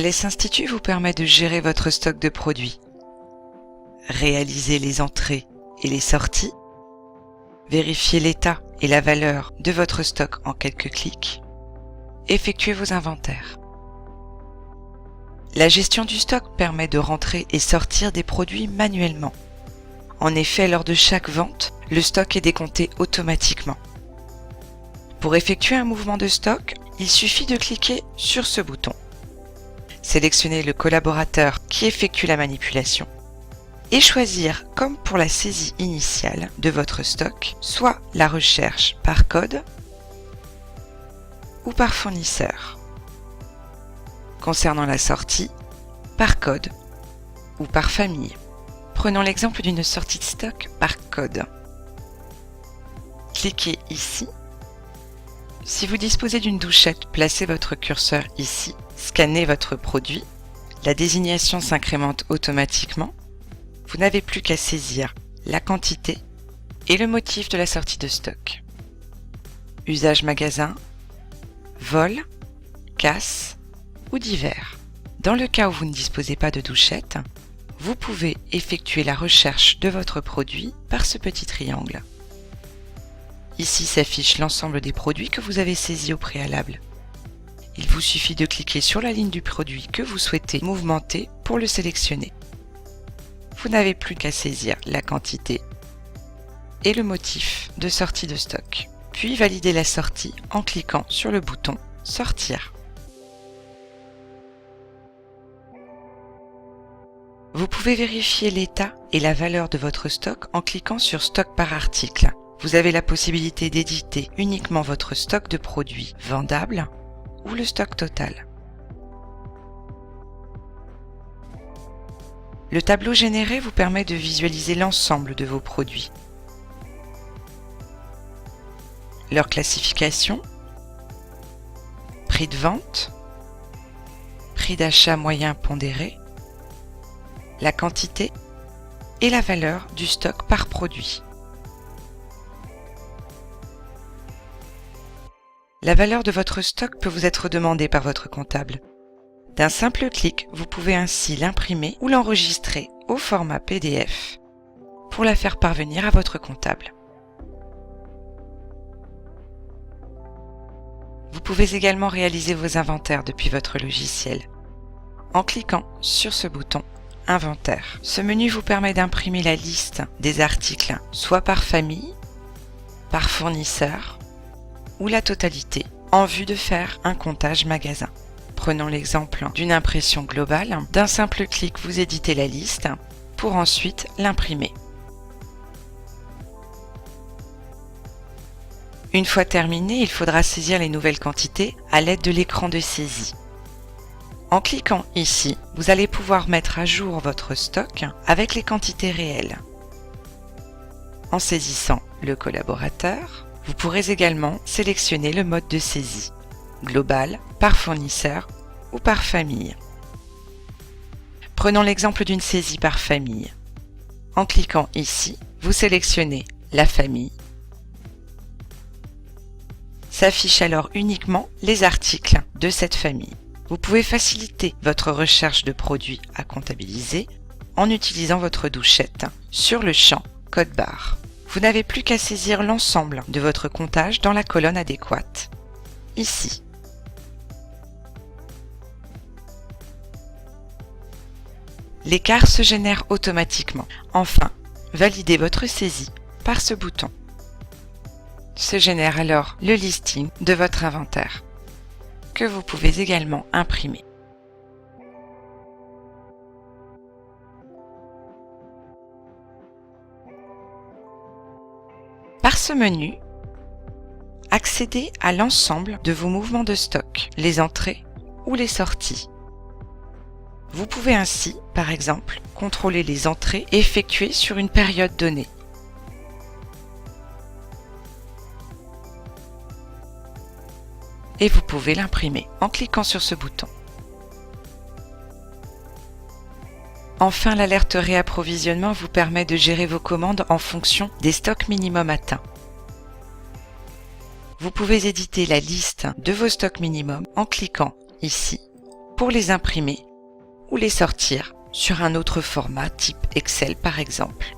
LS Institut vous permet de gérer votre stock de produits, réaliser les entrées et les sorties, vérifier l'état et la valeur de votre stock en quelques clics, effectuer vos inventaires. La gestion du stock permet de rentrer et sortir des produits manuellement. En effet, lors de chaque vente, le stock est décompté automatiquement. Pour effectuer un mouvement de stock, il suffit de cliquer sur ce bouton. Sélectionnez le collaborateur qui effectue la manipulation et choisir, comme pour la saisie initiale de votre stock, soit la recherche par code ou par fournisseur. Concernant la sortie, par code ou par famille. Prenons l'exemple d'une sortie de stock par code. Cliquez ici. Si vous disposez d'une douchette, placez votre curseur ici, scannez votre produit, la désignation s'incrémente automatiquement. Vous n'avez plus qu'à saisir la quantité et le motif de la sortie de stock. Usage magasin, vol, casse ou divers. Dans le cas où vous ne disposez pas de douchette, vous pouvez effectuer la recherche de votre produit par ce petit triangle. Ici s'affiche l'ensemble des produits que vous avez saisis au préalable. Il vous suffit de cliquer sur la ligne du produit que vous souhaitez mouvementer pour le sélectionner. Vous n'avez plus qu'à saisir la quantité et le motif de sortie de stock, puis valider la sortie en cliquant sur le bouton « Sortir ». Vous pouvez vérifier l'état et la valeur de votre stock en cliquant sur « Stock par article ». Vous avez la possibilité d'éditer uniquement votre stock de produits vendables ou le stock total. Le tableau généré vous permet de visualiser l'ensemble de vos produits, leur classification, prix de vente, prix d'achat moyen pondéré, la quantité et la valeur du stock par produit. La valeur de votre stock peut vous être demandée par votre comptable. D'un simple clic, vous pouvez ainsi l'imprimer ou l'enregistrer au format PDF pour la faire parvenir à votre comptable. Vous pouvez également réaliser vos inventaires depuis votre logiciel en cliquant sur ce bouton « Inventaire ». Ce menu vous permet d'imprimer la liste des articles soit par famille, par fournisseur ou la totalité en vue de faire un comptage magasin. Prenons l'exemple d'une impression globale. D'un simple clic, vous éditez la liste pour ensuite l'imprimer. Une fois terminé, il faudra saisir les nouvelles quantités à l'aide de l'écran de saisie. En cliquant ici, vous allez pouvoir mettre à jour votre stock avec les quantités réelles. En saisissant le collaborateur, vous pourrez également sélectionner le mode de saisie, global, par fournisseur ou par famille. Prenons l'exemple d'une saisie par famille. En cliquant ici, vous sélectionnez la famille. S'affichent alors uniquement les articles de cette famille. Vous pouvez faciliter votre recherche de produits à comptabiliser en utilisant votre douchette sur le champ code barre. Vous n'avez plus qu'à saisir l'ensemble de votre comptage dans la colonne adéquate, ici. L'écart se génère automatiquement. Enfin, validez votre saisie par ce bouton. Se génère alors le listing de votre inventaire, que vous pouvez également imprimer. Par ce menu, accédez à l'ensemble de vos mouvements de stock, les entrées ou les sorties. Vous pouvez ainsi, par exemple, contrôler les entrées effectuées sur une période donnée. Et vous pouvez l'imprimer en cliquant sur ce bouton. Enfin, l'alerte réapprovisionnement vous permet de gérer vos commandes en fonction des stocks minimums atteints. Vous pouvez éditer la liste de vos stocks minimums en cliquant ici pour les imprimer ou les sortir sur un autre format type Excel par exemple.